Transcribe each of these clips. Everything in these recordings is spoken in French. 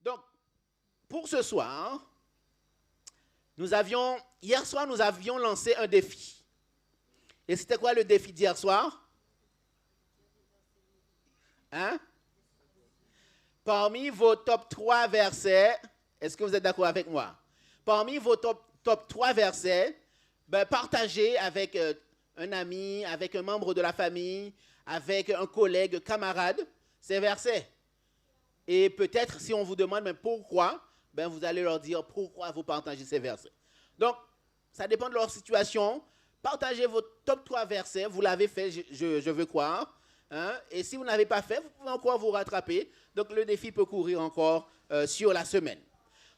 Donc, pour ce soir, hier soir, nous avions lancé un défi. Et c'était quoi le défi d'hier soir? Hein? Parmi vos top 3 versets, est-ce que vous êtes d'accord avec moi? Parmi vos top 3 versets, partagez avec un ami, avec un membre de la famille, avec un collègue, camarade, ces versets. Et peut-être, si on vous demande mais pourquoi, vous allez leur dire pourquoi vous partagez ces versets. Donc, ça dépend de leur situation. Partagez vos top 3 versets. Vous l'avez fait, je veux croire. Hein? Et si vous n'avez pas fait, vous pouvez encore vous rattraper. Donc, le défi peut courir encore sur la semaine.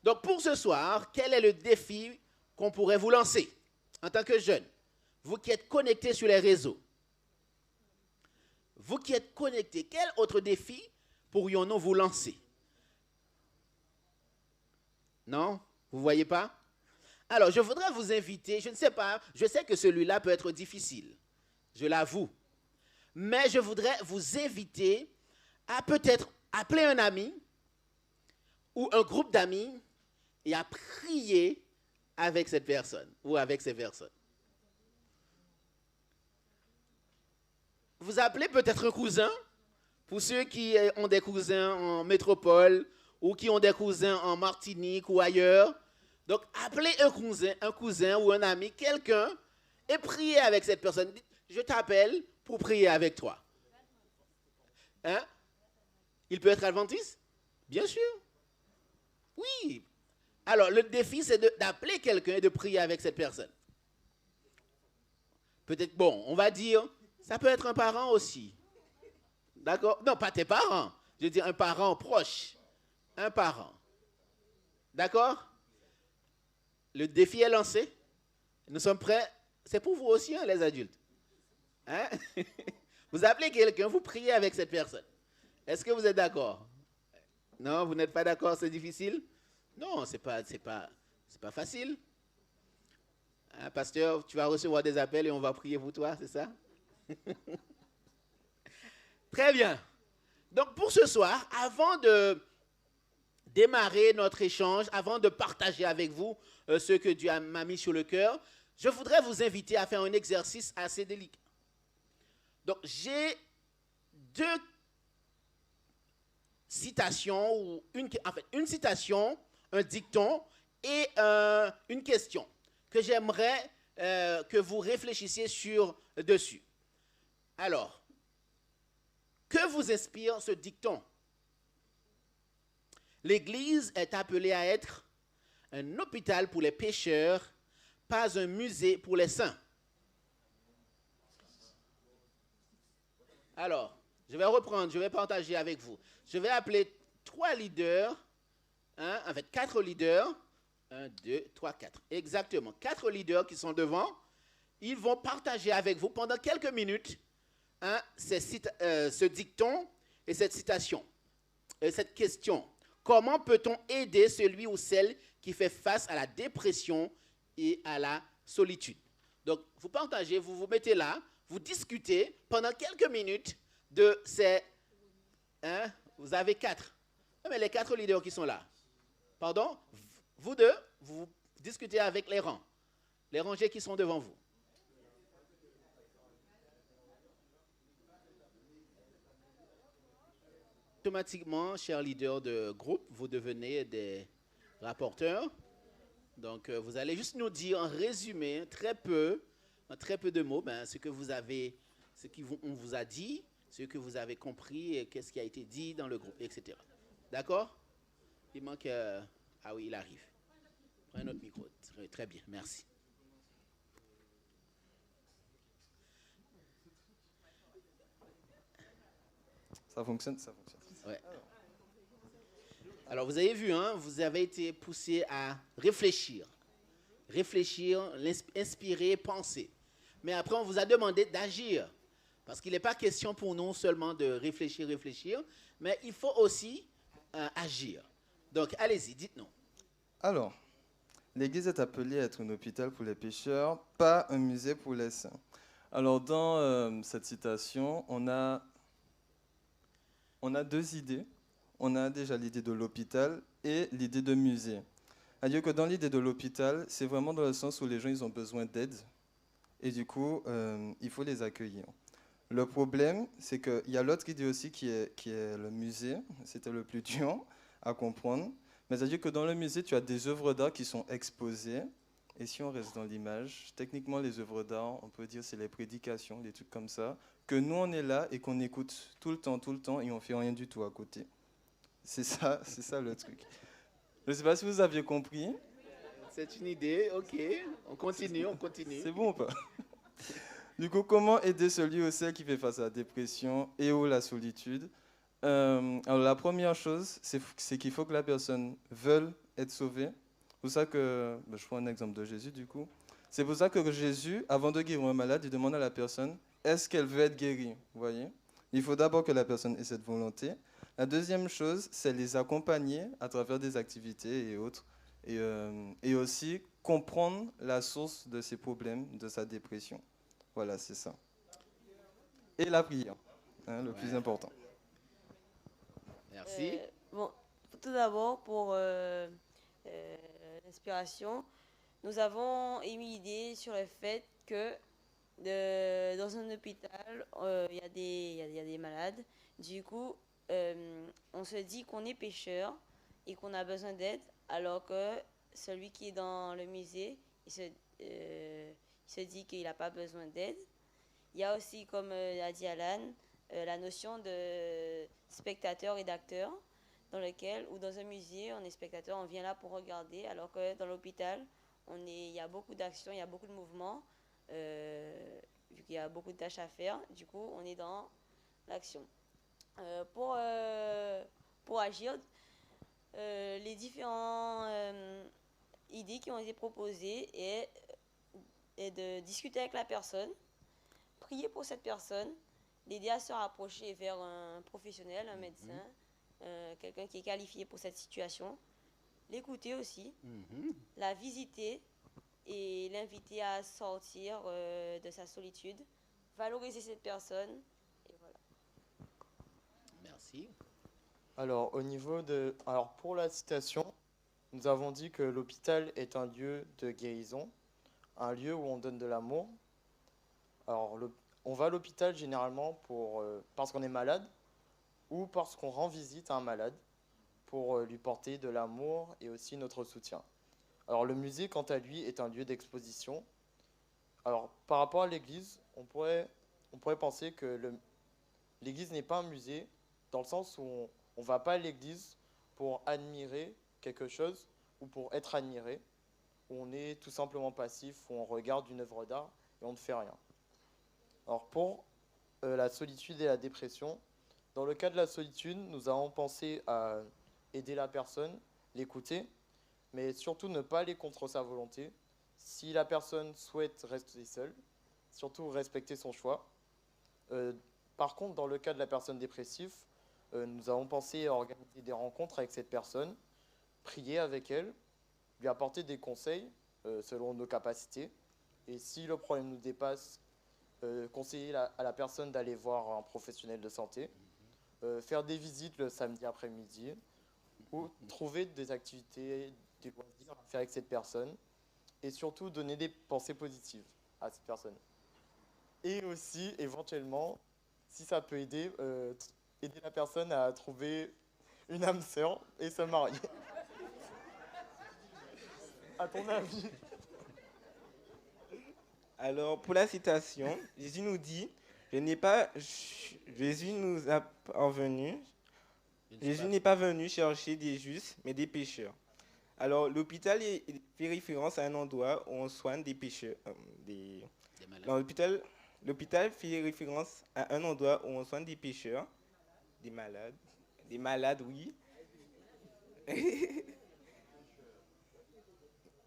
Donc, pour ce soir, quel est le défi qu'on pourrait vous lancer en tant que jeune? Vous qui êtes connectés sur les réseaux. Vous qui êtes connectés, quel autre défi pourrions-nous vous lancer? Non? Vous ne voyez pas? Alors, je voudrais vous inviter, je ne sais pas, je sais que celui-là peut être difficile, je l'avoue, mais je voudrais vous inviter à peut-être appeler un ami ou un groupe d'amis et à prier avec cette personne ou avec ces personnes. Vous appelez peut-être un cousin, pour ceux qui ont des cousins en métropole ou qui ont des cousins en Martinique ou ailleurs. Donc, appelez un cousin ou un ami, quelqu'un, et priez avec cette personne. Dites, je t'appelle pour prier avec toi. Hein? Il peut être adventiste? Bien sûr. Oui. Alors, le défi, c'est d'appeler quelqu'un et de prier avec cette personne. Peut-être, on va dire, ça peut être un parent aussi. D'accord? Non, pas tes parents. Je veux dire un parent proche. Un parent. D'accord? Le défi est lancé. Nous sommes prêts. C'est pour vous aussi, hein, les adultes. Hein? Vous appelez quelqu'un, vous priez avec cette personne. Est-ce que vous êtes d'accord? Non, vous n'êtes pas d'accord, c'est difficile? Non, c'est pas facile. Hein, pasteur, tu vas recevoir des appels et on va prier pour toi, c'est ça? Très bien. Donc pour ce soir, avant de démarrer notre échange, avant de partager avec vous ce que Dieu m'a mis sur le cœur, je voudrais vous inviter à faire un exercice assez délicat. Donc j'ai deux citations, ou une citation, un dicton et une question que j'aimerais que vous réfléchissiez dessus. Alors, que vous inspire ce dicton? L'Église est appelée à être un hôpital pour les pécheurs, pas un musée pour les saints. Alors, je vais reprendre, je vais partager avec vous. Je vais appeler 3 leaders, en fait 4 leaders. 1, 2, 3, 4. Exactement, 4 leaders qui sont devant. Ils vont partager avec vous pendant quelques minutes ce dicton et cette citation, cette question. Comment peut-on aider celui ou celle qui fait face à la dépression et à la solitude? Donc, vous partagez, vous vous mettez là, vous discutez pendant quelques minutes de ces... vous avez 4. Mais les 4 leaders qui sont là. Pardon? Vous deux, vous discutez avec les rangs. Les rangées qui sont devant vous. Automatiquement, chers leaders de groupe, vous devenez des rapporteurs. Donc, vous allez juste nous dire en résumé, en très peu de mots, ce que vous avez, on vous a dit, ce que vous avez compris, et qu'est-ce qui a été dit dans le groupe, etc. D'accord? Il manque... ah oui, il arrive. Prends notre micro. Très bien, merci. Ça fonctionne, ça fonctionne. Ouais. Alors, vous avez vu, vous avez été poussé à réfléchir. Réfléchir, inspirer, penser. Mais après, on vous a demandé d'agir. Parce qu'il n'est pas question pour nous seulement de réfléchir, mais il faut aussi agir. Donc, allez-y, dites-nous. Alors, l'Église est appelée à être un hôpital pour les pécheurs, pas un musée pour les saints. Alors, dans cette citation, on a 2 idées. on a déjà l'idée de l'hôpital et l'idée de musée. C'est-à-dire que dans l'idée de l'hôpital, c'est vraiment dans le sens où les gens ils ont besoin d'aide et du coup, il faut les accueillir. Le problème, c'est qu'il y a l'autre idée aussi qui est le musée. C'était le plus dur à comprendre. Mais c'est-à-dire que dans le musée, tu as des œuvres d'art qui sont exposées. Et si on reste dans l'image, techniquement, les œuvres d'art, on peut dire c'est les prédications, des trucs comme ça, que nous, on est là et qu'on écoute tout le temps, et on fait rien du tout à côté. C'est ça le truc. Je ne sais pas si vous aviez compris. C'est une idée, ok. On continue. C'est bon ou pas? Du coup, comment aider celui ou celle qui fait face à la dépression et ou la solitude? Alors, la première chose, c'est qu'il faut que la personne veuille être sauvée. C'est pour ça que, je prends un exemple de Jésus du coup. C'est pour ça que Jésus, avant de guérir un malade, il demande à la personne, est-ce qu'elle veut être guérie? Vous voyez? Il faut d'abord que la personne ait cette volonté. La deuxième chose, c'est les accompagner à travers des activités et autres. Et aussi comprendre la source de ses problèmes, de sa dépression. Voilà, c'est ça. Et la prière, le plus important. Merci. Bon, tout d'abord, pour l'inspiration, nous avons émis l'idée sur le fait que dans un hôpital, il y a des malades. Du coup, on se dit qu'on est pécheur et qu'on a besoin d'aide, alors que celui qui est dans le musée, il se dit qu'il n'a pas besoin d'aide. Il y a aussi, comme l'a dit Alan, la notion de spectateur et d'acteur, dans lequel, ou dans un musée, on est spectateur, on vient là pour regarder, alors que dans l'hôpital, il y a beaucoup d'actions, il y a beaucoup de mouvements, vu qu'il y a beaucoup de tâches à faire, du coup, on est dans l'action. Pour agir, les différentes idées qui ont été proposées est de discuter avec la personne, prier pour cette personne, l'aider à se rapprocher vers un professionnel, un médecin, quelqu'un qui est qualifié pour cette situation, l'écouter aussi, la visiter et l'inviter à sortir de sa solitude, valoriser cette personne, et voilà. Merci. Alors, alors, pour la citation, nous avons dit que l'hôpital est un lieu de guérison, un lieu où on donne de l'amour. Alors, on va à l'hôpital généralement parce qu'on est malade ou parce qu'on rend visite à un malade pour lui porter de l'amour et aussi notre soutien. Alors, le musée, quant à lui, est un lieu d'exposition. Alors, par rapport à l'église, on pourrait penser que l'église n'est pas un musée, dans le sens où on ne va pas à l'église pour admirer quelque chose ou pour être admiré, où on est tout simplement passif, où on regarde une œuvre d'art et on ne fait rien. Alors pour la solitude et la dépression, dans le cas de la solitude, nous avons pensé à aider la personne, l'écouter, mais surtout ne pas aller contre sa volonté. Si la personne souhaite rester seule, surtout respecter son choix. Par contre, dans le cas de la personne dépressive, nous avons pensé à organiser des rencontres avec cette personne, prier avec elle, lui apporter des conseils selon nos capacités. Et si le problème nous dépasse, conseiller à la personne d'aller voir un professionnel de santé, faire des visites le samedi après-midi, ou trouver des activités, des loisirs à faire avec cette personne, et surtout donner des pensées positives à cette personne. Et aussi, éventuellement, si ça peut aider, aider la personne à trouver une âme sœur et se marier. À ton avis? Alors, pour la citation, Jésus nous dit, Jésus nous a parvenu, Jésus n'est pas venu chercher des justes, mais des pécheurs. Alors, l'hôpital fait référence à un endroit où on soigne des pécheurs. Dans l'hôpital fait référence à un endroit où on soigne des pécheurs, des malades, oui.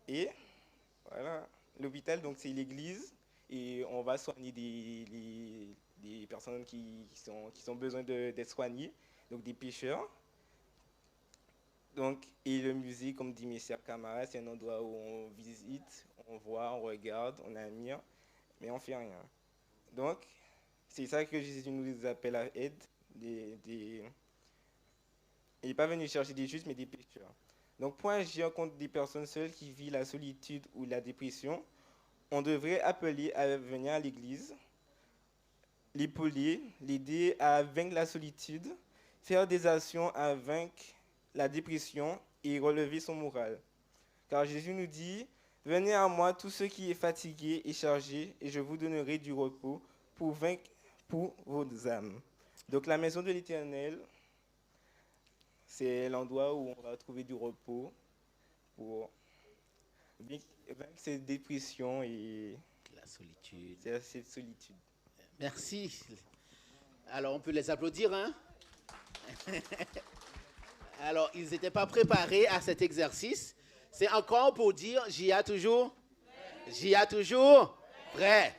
Et voilà, l'hôpital, donc c'est l'église, et on va soigner des personnes qui ont besoin d'être soignées, donc des pécheurs. Donc, et le musée, comme dit mes chers camarades, c'est un endroit où on visite, on voit, on regarde, on admire, mais on ne fait rien. Donc, c'est ça que Jésus nous appelle à aide, il n'est pas venu chercher des justes, mais des pécheurs. Donc, pour agir contre des personnes seules qui vivent la solitude ou la dépression, on devrait appeler à venir à l'église, l'épauler, l'aider à vaincre la solitude, faire des actions à vaincre la dépression et relever son moral. Car Jésus nous dit, « Venez à moi tous ceux qui sont fatigués et chargés, et je vous donnerai du repos pour vaincre pour vos âmes. » Donc la maison de l'Éternel, c'est l'endroit où on va trouver du repos pour vaincre cette dépression et La solitude. cette solitude. Merci. Alors, on peut les applaudir, hein? Alors, ils n'étaient pas préparés à cet exercice. C'est encore pour dire, j'y ai toujours? J'y ai toujours? Prêt?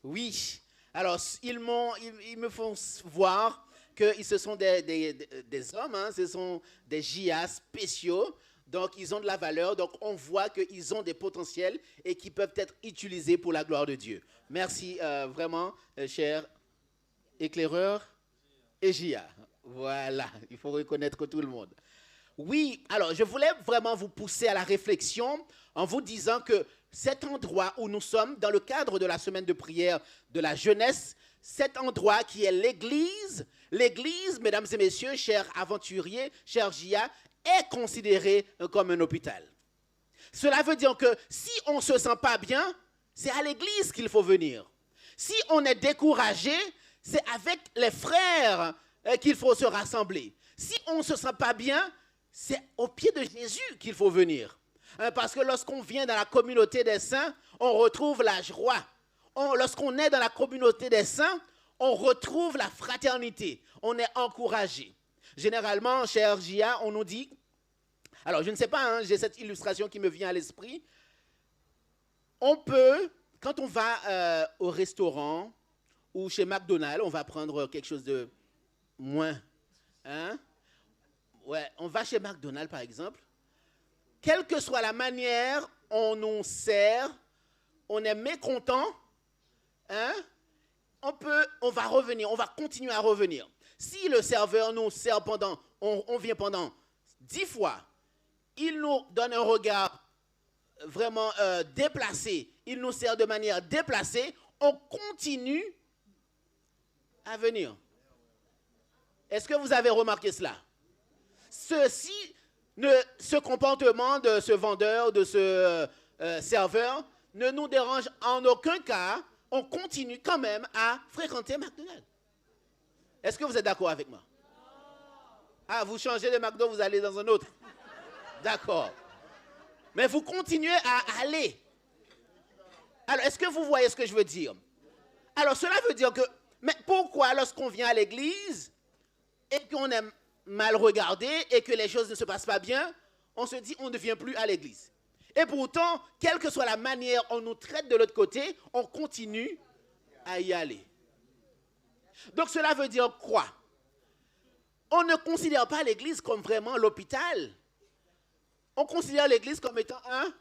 Oui. Alors, ils me font voir que ce sont des hommes, hein, ce sont des JA spéciaux, donc ils ont de la valeur, donc on voit qu'ils ont des potentiels et qui peuvent être utilisés pour la gloire de Dieu. Merci vraiment, cher éclaireur et JA. Voilà, il faut reconnaître tout le monde. Oui, alors je voulais vraiment vous pousser à la réflexion en vous disant que cet endroit où nous sommes, dans le cadre de la semaine de prière de la jeunesse, cet endroit qui est l'église, mesdames et messieurs, chers aventuriers, chers JA, est considéré comme un hôpital. Cela veut dire que si on ne se sent pas bien, c'est à l'église qu'il faut venir. Si on est découragé, c'est avec les frères qu'il faut se rassembler. Si on ne se sent pas bien, c'est au pied de Jésus qu'il faut venir. Parce que lorsqu'on vient dans la communauté des saints, on retrouve la joie. Lorsqu'on est dans la communauté des saints, on retrouve la fraternité. On est encouragé. Généralement, cher Gia, on nous dit, alors je ne sais pas, hein, j'ai cette illustration qui me vient à l'esprit. On peut, quand on va au restaurant ou chez McDonald's, on va prendre quelque chose de moins. Hein? Ouais, on va chez McDonald's, par exemple. Quelle que soit la manière on nous sert, on est mécontent, hein? On va revenir, on va continuer à revenir. Si le serveur nous sert on vient pendant 10 fois, il nous donne un regard vraiment déplacé, il nous sert de manière déplacée, on continue à venir. Est-ce que vous avez remarqué cela? Ce comportement de ce vendeur, de ce serveur, ne nous dérange en aucun cas. On continue quand même à fréquenter McDonald's. Est-ce que vous êtes d'accord avec moi? Ah, vous changez de McDo, vous allez dans un autre. D'accord. Mais vous continuez à aller. Alors, est-ce que vous voyez ce que je veux dire? Alors, cela veut dire que, mais pourquoi lorsqu'on vient à l'église et qu'on est mal regardé et que les choses ne se passent pas bien, on se dit on ne vient plus à l'église? Et pourtant, quelle que soit la manière on nous traite de l'autre côté, on continue à y aller. Donc cela veut dire quoi? On ne considère pas l'église comme vraiment l'hôpital. On considère l'église comme étant un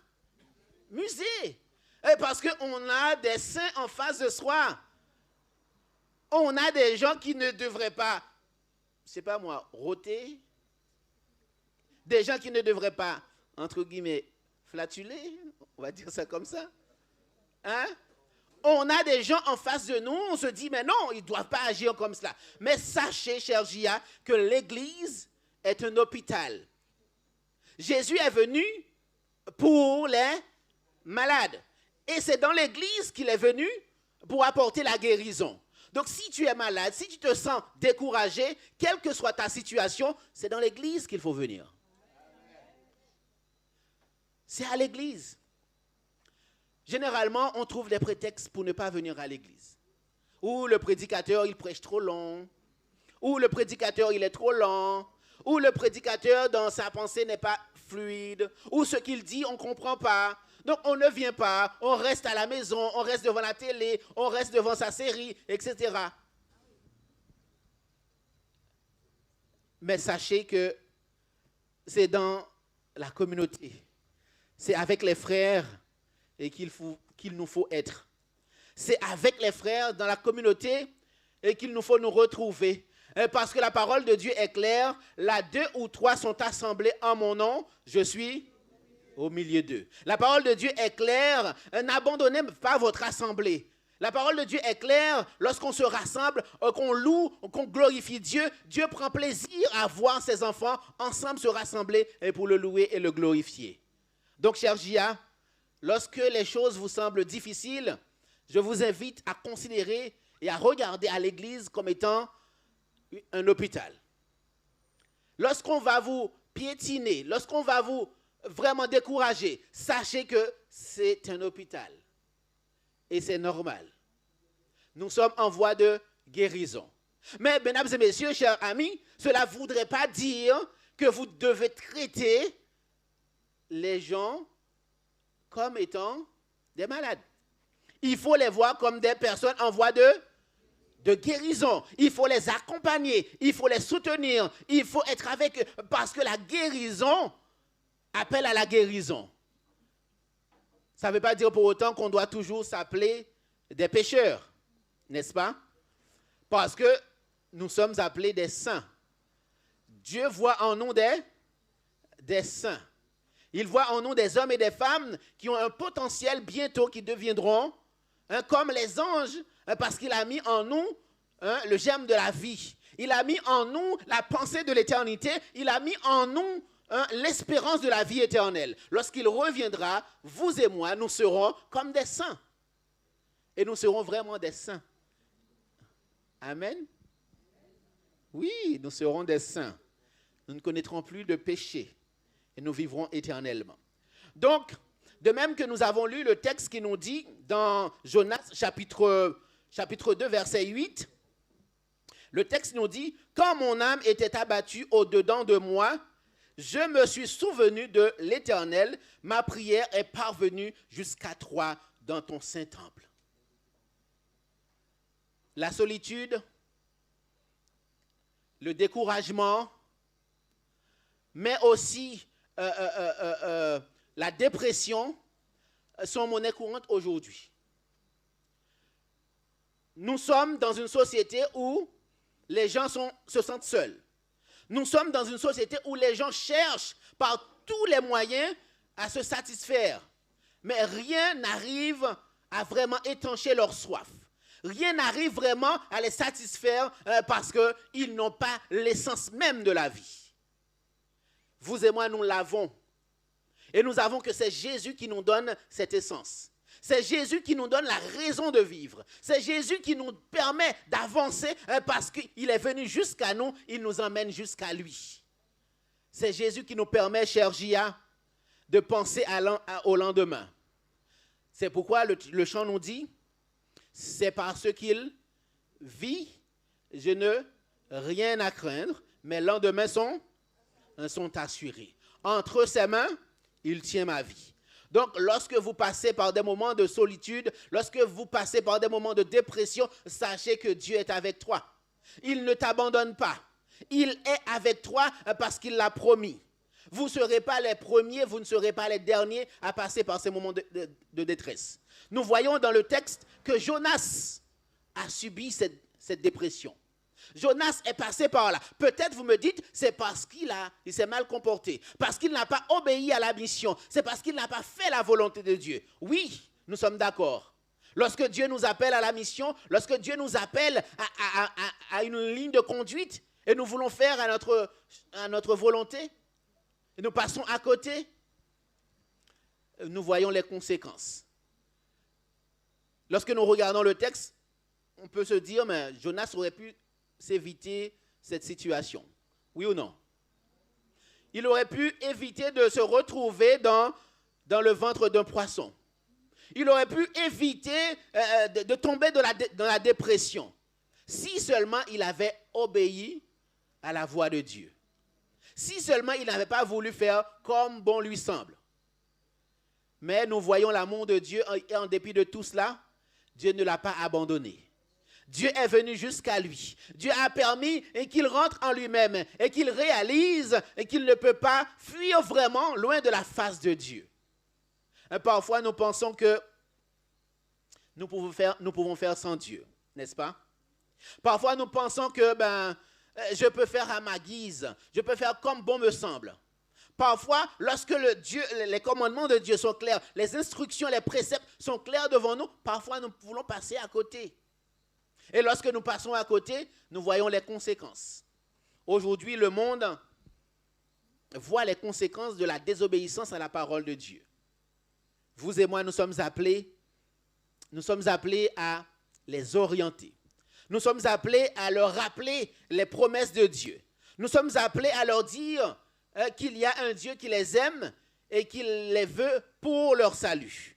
musée. Et parce qu'on a des saints en face de soi. On a des gens qui ne devraient pas, c'est pas moi, rôter. Des gens qui ne devraient pas, entre guillemets, flatuler, on va dire ça comme ça. Hein? On a des gens en face de nous, on se dit, mais non, ils ne doivent pas agir comme cela. Mais sachez, cher Gia, que l'église est un hôpital. Jésus est venu pour les malades. Et c'est dans l'église qu'il est venu pour apporter la guérison. Donc si tu es malade, si tu te sens découragé, quelle que soit ta situation, c'est dans l'église qu'il faut venir. C'est à l'église. Généralement, on trouve des prétextes pour ne pas venir à l'église. Ou le prédicateur, il prêche trop long. Ou le prédicateur, il est trop lent. Ou le prédicateur, dans sa pensée, n'est pas fluide. Ou ce qu'il dit, on ne comprend pas. Donc, on ne vient pas. On reste à la maison. On reste devant la télé. On reste devant sa série, etc. Mais sachez que c'est dans la communauté. C'est avec les frères et qu'il nous faut être. C'est avec les frères dans la communauté et qu'il nous faut nous retrouver. Parce que la parole de Dieu est claire. Là, 2 ou 3 sont assemblés en mon nom. Je suis au milieu d'eux. La parole de Dieu est claire. N'abandonnez pas votre assemblée. La parole de Dieu est claire. Lorsqu'on se rassemble, qu'on loue, qu'on glorifie Dieu, Dieu prend plaisir à voir ses enfants ensemble se rassembler pour le louer et le glorifier. Donc, cher Gia, lorsque les choses vous semblent difficiles, je vous invite à considérer et à regarder à l'Église comme étant un hôpital. Lorsqu'on va vous piétiner, lorsqu'on va vous vraiment décourager, sachez que c'est un hôpital. Et c'est normal. Nous sommes en voie de guérison. Mais, mesdames et messieurs, chers amis, cela ne voudrait pas dire que vous devez traiter les gens comme étant des malades. Il faut les voir comme des personnes en voie de guérison. Il faut les accompagner, il faut les soutenir, il faut être avec eux parce que la guérison appelle à la guérison. Ça ne veut pas dire pour autant qu'on doit toujours s'appeler des pécheurs, n'est-ce pas? Parce que nous sommes appelés des saints. Dieu voit en nous des saints. Il voit en nous des hommes et des femmes qui ont un potentiel bientôt, qui deviendront comme les anges, parce qu'il a mis en nous le germe de la vie. Il a mis en nous la pensée de l'éternité. Il a mis en nous l'espérance de la vie éternelle. Lorsqu'il reviendra, vous et moi, nous serons comme des saints. Et nous serons vraiment des saints. Amen. Oui, nous serons des saints. Nous ne connaîtrons plus de péché. Et nous vivrons éternellement. Donc, de même que nous avons lu le texte qui nous dit dans Jonas chapitre 2, verset 8, le texte nous dit « Quand mon âme était abattue au-dedans de moi, je me suis souvenu de l'Éternel, ma prière est parvenue jusqu'à toi dans ton saint temple. » La solitude, le découragement, mais aussi la dépression sont monnaie courante aujourd'hui. Nous sommes dans une société où les gens se sentent seuls. Nous sommes dans une société où les gens cherchent par tous les moyens à se satisfaire. Mais rien n'arrive à vraiment étancher leur soif. Rien n'arrive vraiment à les satisfaire parce qu'ils n'ont pas l'essence même de la vie. Vous et moi, nous l'avons. Et nous avons que c'est Jésus qui nous donne cette essence. C'est Jésus qui nous donne la raison de vivre. C'est Jésus qui nous permet d'avancer parce qu'il est venu jusqu'à nous, il nous emmène jusqu'à lui. C'est Jésus qui nous permet, cher Gia, de penser au lendemain. C'est pourquoi le chant nous dit, c'est parce qu'il vit, je n'ai rien à craindre, mes lendemains sont assurés. Entre ses mains, il tient ma vie. Donc, lorsque vous passez par des moments de solitude, lorsque vous passez par des moments de dépression, sachez que Dieu est avec toi. Il ne t'abandonne pas. Il est avec toi parce qu'il l'a promis. Vous ne serez pas les premiers, vous ne serez pas les derniers à passer par ces moments de détresse. Nous voyons dans le texte que Jonas a subi cette dépression. Jonas est passé par là. Peut-être vous me dites, c'est parce qu'il s'est mal comporté, parce qu'il n'a pas obéi à la mission, c'est parce qu'il n'a pas fait la volonté de Dieu. Oui, nous sommes d'accord. Lorsque Dieu nous appelle à la mission, lorsque Dieu nous appelle à une ligne de conduite, et nous voulons faire à notre volonté, et nous passons à côté, nous voyons les conséquences. Lorsque nous regardons le texte, on peut se dire, mais Jonas aurait pu s'éviter cette situation. Oui ou non? Il aurait pu éviter de se retrouver dans le ventre d'un poisson. Il aurait pu éviter de tomber dans la dépression. Si seulement il avait obéi à la voix de Dieu. Si seulement il n'avait pas voulu faire comme bon lui semble. Mais nous voyons l'amour de Dieu et en dépit de tout cela, Dieu ne l'a pas abandonné. Dieu est venu jusqu'à lui. Dieu a permis qu'il rentre en lui-même et qu'il réalise qu'il ne peut pas fuir vraiment loin de la face de Dieu. Et parfois, nous pensons que nous pouvons faire sans Dieu, n'est-ce pas? Parfois, nous pensons que je peux faire à ma guise, je peux faire comme bon me semble. Parfois, lorsque les commandements de Dieu sont clairs, les instructions, les préceptes sont clairs devant nous, parfois nous voulons passer à côté. Et lorsque nous passons à côté, nous voyons les conséquences. Aujourd'hui, le monde voit les conséquences de la désobéissance à la parole de Dieu. Vous et moi, nous sommes appelés à les orienter. Nous sommes appelés à leur rappeler les promesses de Dieu. Nous sommes appelés à leur dire qu'il y a un Dieu qui les aime et qu'il les veut pour leur salut.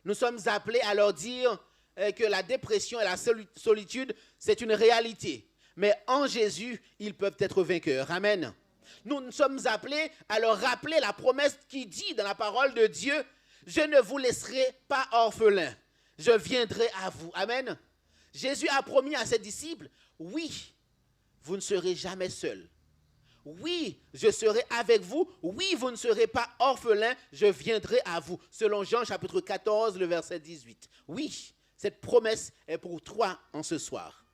Nous sommes appelés à leur dire que la dépression et la solitude, c'est une réalité. Mais en Jésus, ils peuvent être vainqueurs. Amen. Nous sommes appelés à leur rappeler la promesse qui dit dans la parole de Dieu, « Je ne vous laisserai pas orphelins, je viendrai à vous. » Amen. Jésus a promis à ses disciples, « Oui, vous ne serez jamais seuls. Oui, je serai avec vous. Oui, vous ne serez pas orphelins, je viendrai à vous. » Selon Jean chapitre 14, le verset 18. Oui, cette promesse est pour toi en ce soir.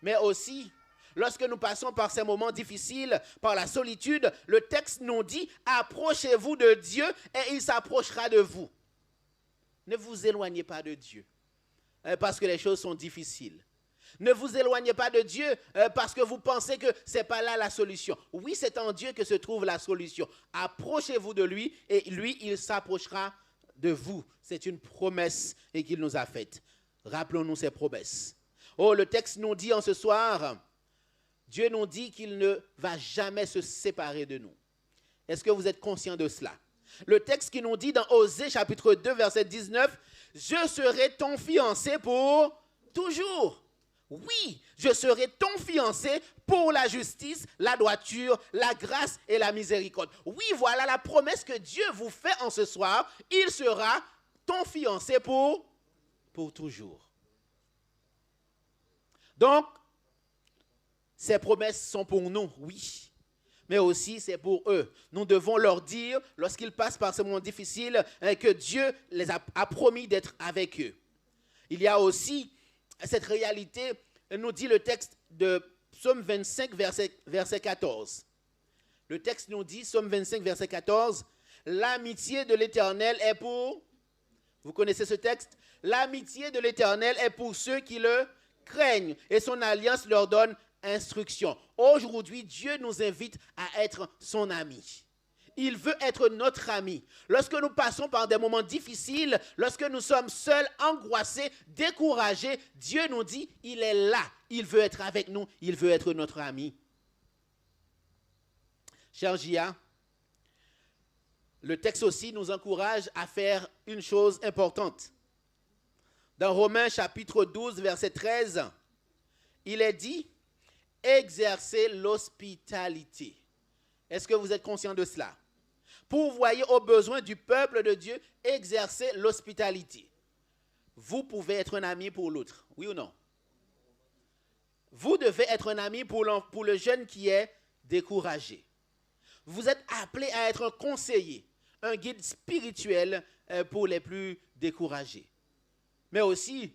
Mais aussi, lorsque nous passons par ces moments difficiles, par la solitude, le texte nous dit, approchez-vous de Dieu et il s'approchera de vous. Ne vous éloignez pas de Dieu parce que les choses sont difficiles. Ne vous éloignez pas de Dieu parce que vous pensez que ce n'est pas là la solution. Oui, c'est en Dieu que se trouve la solution. Approchez-vous de lui et lui, il s'approchera de vous. C'est une promesse et qu'il nous a faite. Rappelons-nous ces promesses. Oh, le texte nous dit en ce soir, Dieu nous dit qu'il ne va jamais se séparer de nous. Est-ce que vous êtes conscient de cela? Le texte qui nous dit dans Osée chapitre 2 verset 19, « Je serai ton fiancé pour toujours. » Oui, je serai ton fiancé pour la justice, la droiture, la grâce et la miséricorde. Oui, voilà la promesse que Dieu vous fait en ce soir. Il sera ton fiancé pour toujours. Donc, ces promesses sont pour nous, oui, mais aussi c'est pour eux. Nous devons leur dire, lorsqu'ils passent par ce moment difficile, que Dieu les a promis d'être avec eux. Il y a aussi cette réalité, nous dit le texte de Psaume 25, verset 14. Le texte nous dit, Psaume 25, verset 14, « L'amitié de l'Éternel est pour... » Vous connaissez ce texte? « L'amitié de l'Éternel est pour ceux qui le craignent et son alliance leur donne instruction. » Aujourd'hui, Dieu nous invite à être son ami. Il veut être notre ami. Lorsque nous passons par des moments difficiles, lorsque nous sommes seuls, angoissés, découragés, Dieu nous dit, il est là. Il veut être avec nous. Il veut être notre ami. Cher Gia, le texte aussi nous encourage à faire une chose importante. Dans Romains chapitre 12, verset 13, il est dit, exercez l'hospitalité. Est-ce que vous êtes conscient de cela? Pourvoyez aux besoins du peuple de Dieu, exercez l'hospitalité. Vous pouvez être un ami pour l'autre, oui ou non? Vous devez être un ami pour le jeune qui est découragé. Vous êtes appelé à être un conseiller, un guide spirituel pour les plus découragés. Mais aussi,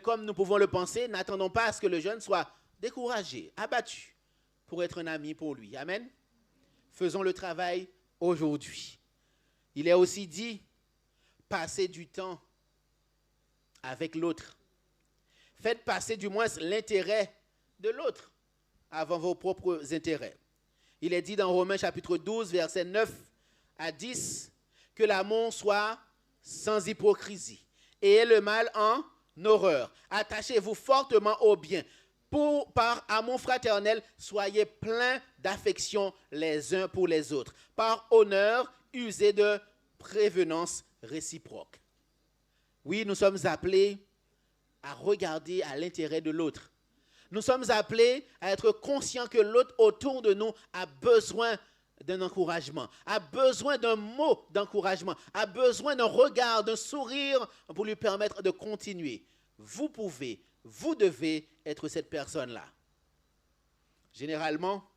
comme nous pouvons le penser, n'attendons pas à ce que le jeune soit découragé, abattu, pour être un ami pour lui. Amen. Faisons le travail aujourd'hui. Il est aussi dit, passez du temps avec l'autre. Faites passer du moins l'intérêt de l'autre avant vos propres intérêts. Il est dit dans Romains chapitre 12, versets 9 à 10, que l'amour soit sans hypocrisie et ait le mal en horreur. Attachez-vous fortement au bien. Par amour fraternel, soyez pleins d'affection les uns pour les autres. Par honneur, usez de prévenance réciproque. Oui, nous sommes appelés à regarder à l'intérêt de l'autre. Nous sommes appelés à être conscients que l'autre autour de nous a besoin d'un encouragement, a besoin d'un mot d'encouragement, a besoin d'un regard, d'un sourire pour lui permettre de continuer. Vous pouvez, vous devez être cette personne-là. Généralement,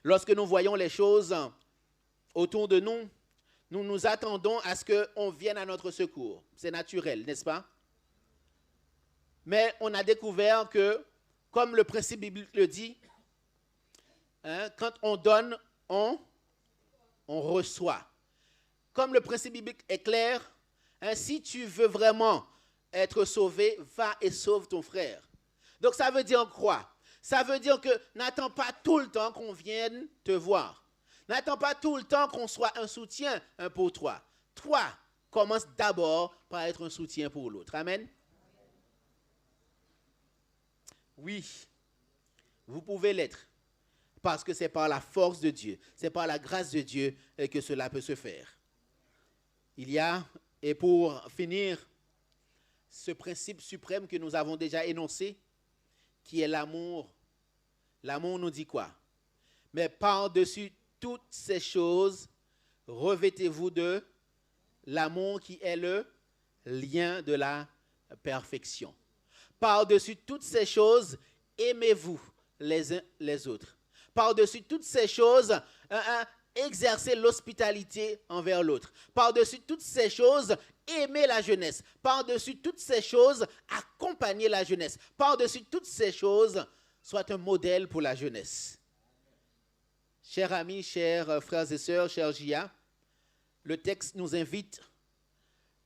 lorsque nous voyons les choses autour de nous, nous nous attendons à ce qu'on vienne à notre secours. C'est naturel, n'est-ce pas? Mais on a découvert que, comme le principe biblique le dit, Hein, quand on donne, on reçoit. Comme le principe biblique est clair, hein, si tu veux vraiment être sauvé, va et sauve ton frère. Donc ça veut dire quoi? Ça veut dire que n'attends pas tout le temps qu'on vienne te voir. N'attends pas tout le temps qu'on soit un soutien pour toi. Toi, commence d'abord par être un soutien pour l'autre. Amen. Oui, vous pouvez l'être. Parce que c'est par la force de Dieu, c'est par la grâce de Dieu que cela peut se faire. Il y a, et pour finir, ce principe suprême que nous avons déjà énoncé, qui est l'amour. L'amour nous dit quoi? Mais par-dessus toutes ces choses, revêtez-vous de l'amour qui est le lien de la perfection. Par-dessus toutes ces choses, aimez-vous les uns les autres. Par-dessus toutes ces choses, exercez l'hospitalité envers l'autre. Par-dessus toutes ces choses, aimez la jeunesse. Par-dessus toutes ces choses, accompagnez la jeunesse. Par-dessus toutes ces choses, soyez un modèle pour la jeunesse. Chers amis, chers frères et sœurs, chers JA, le texte nous invite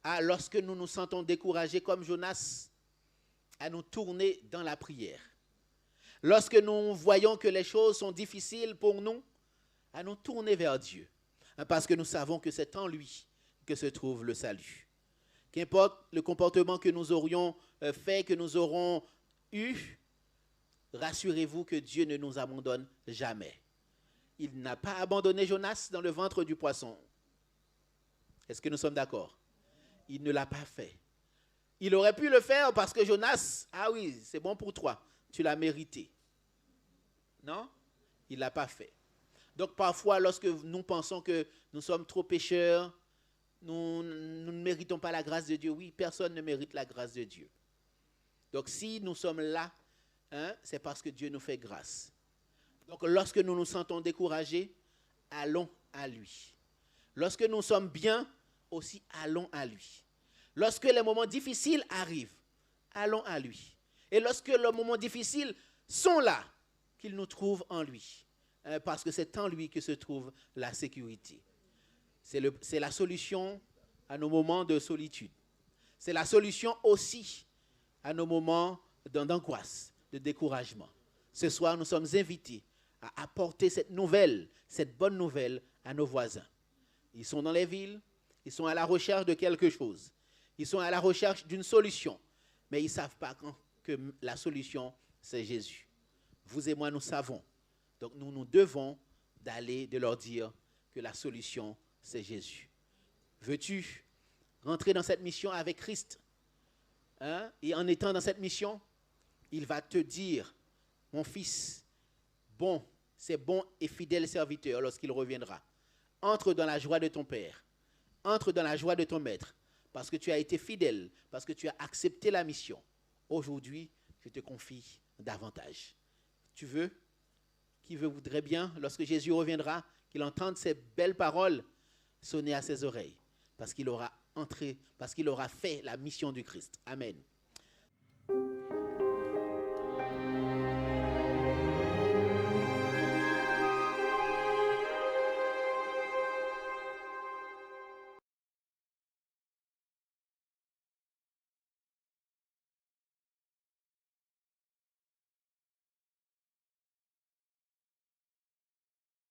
à, lorsque nous nous sentons découragés comme Jonas, à nous tourner dans la prière. Lorsque nous voyons que les choses sont difficiles pour nous, à nous tourner vers Dieu. Parce que nous savons que c'est en lui que se trouve le salut. Qu'importe le comportement que nous aurions fait, que nous aurons eu, rassurez-vous que Dieu ne nous abandonne jamais. Il n'a pas abandonné Jonas dans le ventre du poisson. Est-ce que nous sommes d'accord? Il ne l'a pas fait. Il aurait pu le faire parce que Jonas, ah oui, c'est bon pour toi, tu l'as mérité. Non? Il ne l'a pas fait. Donc parfois, lorsque nous pensons que nous sommes trop pécheurs, nous ne méritons pas la grâce de Dieu. Oui, personne ne mérite la grâce de Dieu. Donc si nous sommes là, hein, c'est parce que Dieu nous fait grâce. Donc lorsque nous nous sentons découragés, allons à lui. Lorsque nous sommes bien, aussi allons à lui. Lorsque les moments difficiles arrivent, allons à lui. Et lorsque les moments difficiles sont là, qu'il nous trouve en lui. Parce que c'est en lui que se trouve la sécurité. C'est la solution à nos moments de solitude. C'est la solution aussi à nos moments d'angoisse, de découragement. Ce soir, nous sommes invités à apporter cette nouvelle, cette bonne nouvelle à nos voisins. Ils sont dans les villes, ils sont à la recherche de quelque chose. Ils sont à la recherche d'une solution, mais ils ne savent pas que la solution, c'est Jésus. Vous et moi, nous savons. Donc, nous devons de leur dire que la solution, c'est Jésus. Veux-tu rentrer dans cette mission avec Christ? Hein? Et en étant dans cette mission, il va te dire, mon fils, bon, c'est bon et fidèle serviteur lorsqu'il reviendra. Entre dans la joie de ton Père. Entre dans la joie de ton Maître. Parce que tu as été fidèle, parce que tu as accepté la mission. Aujourd'hui, je te confie davantage. Tu veux? Qui voudrait bien, lorsque Jésus reviendra, qu'il entende ces belles paroles sonner à ses oreilles, parce qu'il aura fait la mission du Christ. Amen.